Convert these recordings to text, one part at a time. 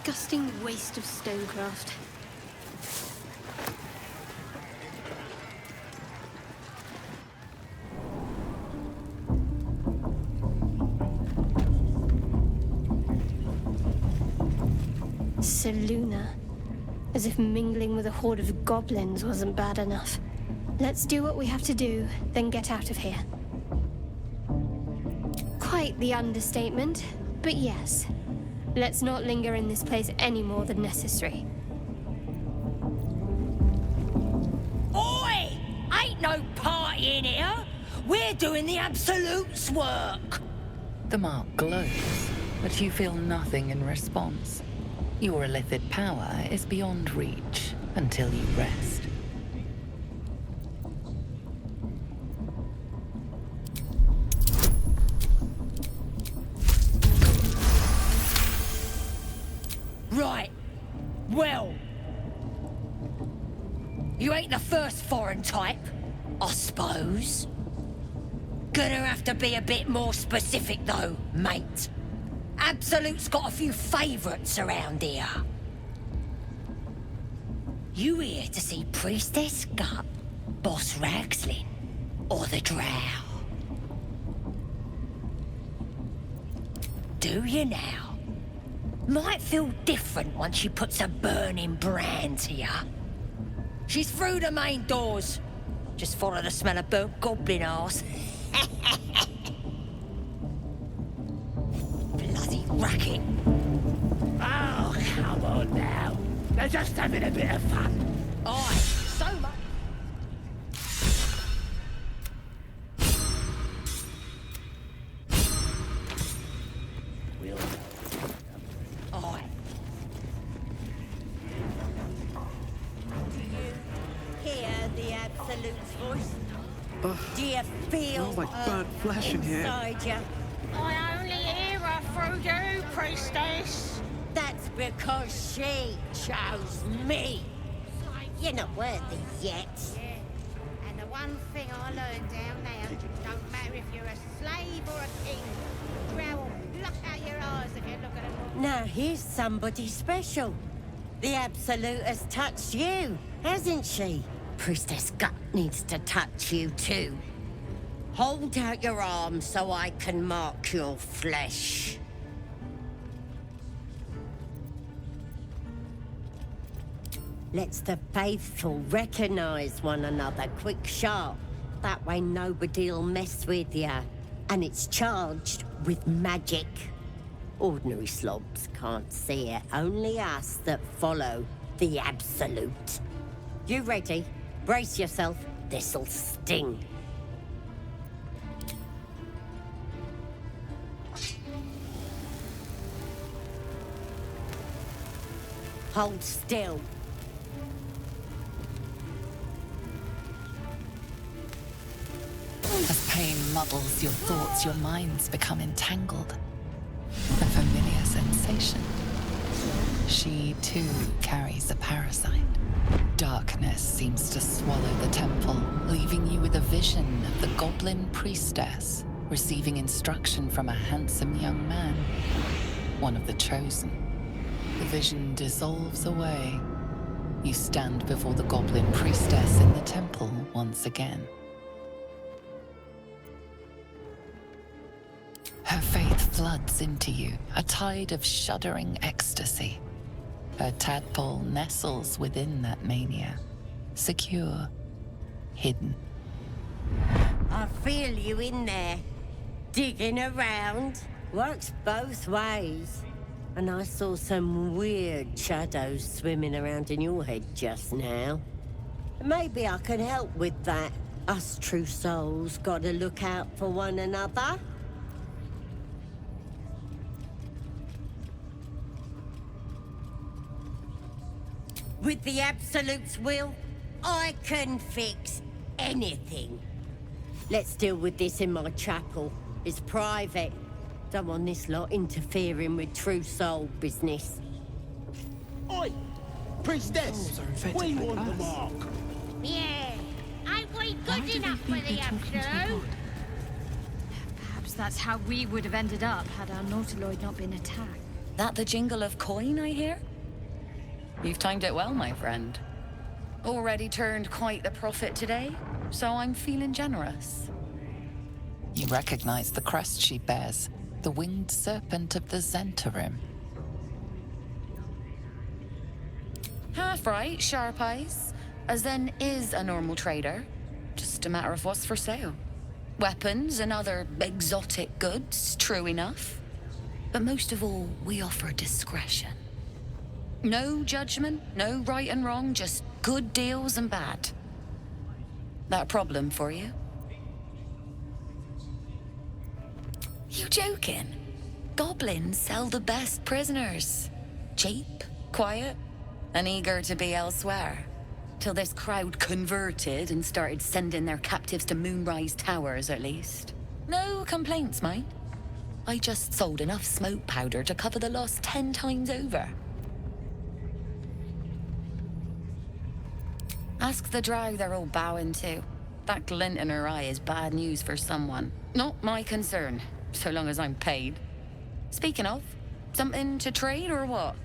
disgusting waste of stonecraft. Seluna. As if mingling with a horde of goblins wasn't bad enough. Let's do what we have to do, then get out of here. Quite the understatement, but yes. Let's not linger in this place any more than necessary. Oi! Ain't no party in here! We're doing the Absolute's work! The mark glows, but you feel nothing in response. Your illithid power is beyond reach until you rest. Right. Well. You ain't the first foreign type, I suppose. Gonna have to be a bit more specific though, mate. Absolute's got a few favourites around here. You here to see Priestess Gut, Boss Ragslin, or the Drow? Do you now? Might feel different once she puts a burning brand to ya. She's through the main doors. Just follow the smell of burnt goblin arse. Bloody racket. Oh, come on now. They're just having a bit of fun. Aye, so much. We'll Aye. Do you hear the Absolute's voice? Do you feel smells like burnt flesh in here. inside you? I only hear her through you, priestess. That's because she chose me. You're not worthy yet. Yeah. And the one thing I learned down there, don't matter if you're a slave or a king, Drow will pluck out your eyes if you look at them. Now here's somebody special. The Absolute has touched you, hasn't she? Priestess Gut needs to touch you too. Hold out your arm so I can mark your flesh. Let's the faithful recognize one another quick sharp. That way nobody'll mess with ya. And it's charged with magic. Ordinary slobs can't see it, only us that follow the Absolute. You ready? Brace yourself, this'll sting. Hold still. As pain muddles your thoughts, your minds become entangled. A familiar sensation. She, too, carries a parasite. Darkness seems to swallow the temple, leaving you with a vision of the goblin priestess receiving instruction from a handsome young man, one of the chosen. The vision dissolves away. You stand before the goblin priestess in the temple once again. Her faith floods into you, a tide of shuddering ecstasy. Her tadpole nestles within that mania, secure, hidden. I feel you in there, digging around. Works both ways. And I saw some weird shadows swimming around in your head just now. Maybe I can help with that. Us true souls gotta look out for one another. With the Absolute's will, I can fix anything. Let's deal with this in my chapel. It's private. Don't want this lot interfering with true soul business. Oi! Priestess! We want the mark! Yeah. Ain't we good enough for the Absolute? Perhaps that's how we would have ended up had our Nautiloid not been attacked. That the jingle of coin I hear? You've timed it well, my friend. Already turned quite the profit today, so I'm feeling generous. You recognize the crest she bears, the winged serpent of the Zentarim. Half right, sharp eyes. Zen is a normal trader. Just a matter of what's for sale. Weapons and other exotic goods, true enough. But most of all, we offer discretion. No judgment, no right and wrong, just good deals and bad. That a problem for you? You joking? Goblins sell the best prisoners. Cheap, quiet, and eager to be elsewhere. Till this crowd converted and started sending their captives to Moonrise Towers, at least. No complaints, mind. I just sold enough smoke powder to cover the loss 10 times over. Ask the drow they're all bowing to. That glint in her eye is bad news for someone. Not my concern, so long as I'm paid. Speaking of, something to trade or what?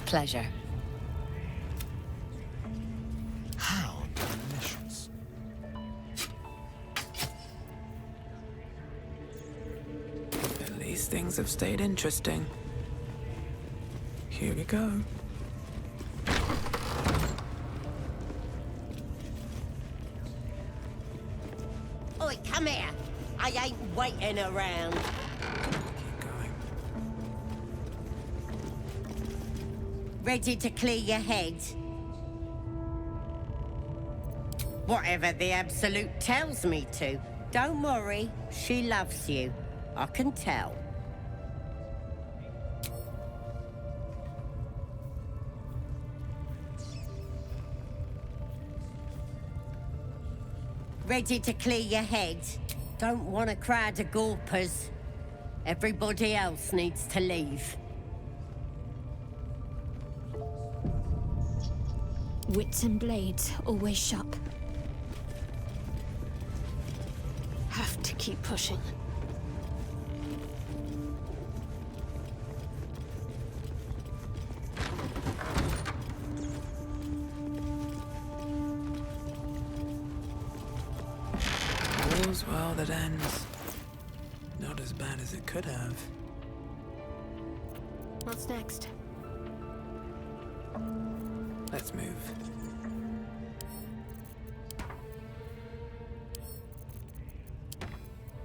Pleasure. How delicious. At least things have stayed interesting. Here we go. Oi, come here. I ain't waiting around. Keep going. Ready to clear your head? Whatever the Absolute tells me to. Don't worry, she loves you. I can tell. Ready to clear your head? Don't want a crowd of gawpers. Everybody else needs to leave. Wits and blades, always sharp. Have to keep pushing. All's well that ends. Not as bad as it could have. What's next? Let's move.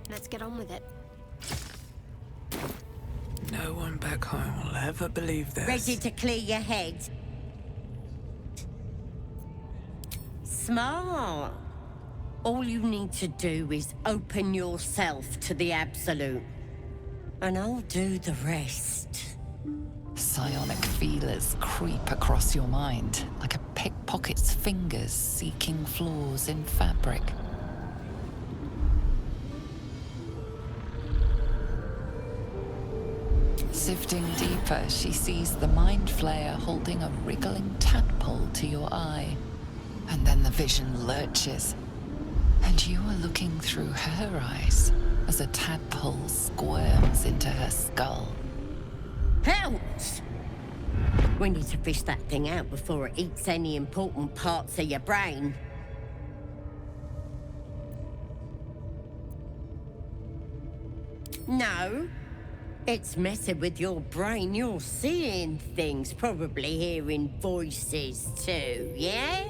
Let's get on with it. No one back home will ever believe this. Ready to clear your head? Smart. All you need to do is open yourself to the Absolute. And I'll do the rest. Psionic feelers creep across your mind like a pickpocket's fingers seeking flaws in fabric. Sifting deeper, she sees the mind flayer holding a wriggling tadpole to your eye. And then the vision lurches, and you are looking through her eyes as a tadpole squirms into her skull. Helps! We need to fish that thing out before it eats any important parts of your brain. No. It's messing with your brain. You're seeing things, probably hearing voices too, yeah?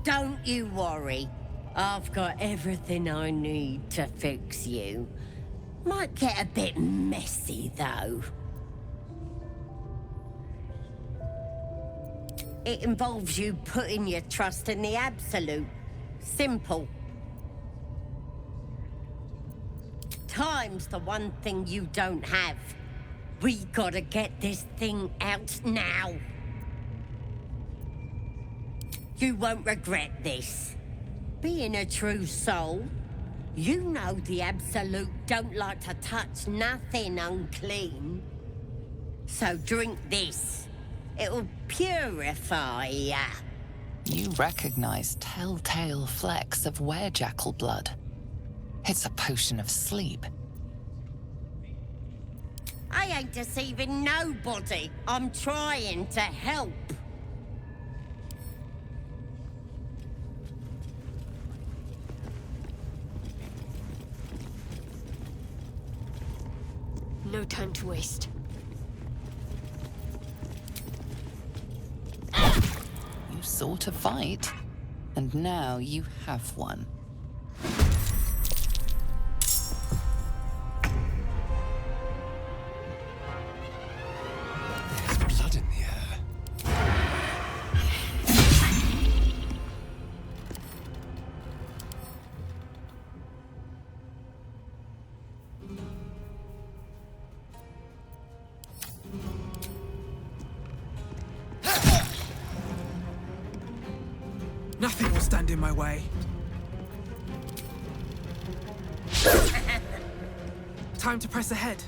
Don't you worry. I've got everything I need to fix you. Might get a bit messy, though. It involves you putting your trust in the Absolute. Simple. Time's the one thing you don't have. We gotta get this thing out now. You won't regret this. Being a true soul, you know the Absolute don't like to touch nothing unclean. So drink this. It'll purify ya. You recognize telltale flecks of werejackal blood. It's a potion of sleep. I ain't deceiving nobody. I'm trying to help. No time to waste. You sought a fight, and now you have one. There's blood in the air. Nothing will stand in my way. Time to press ahead.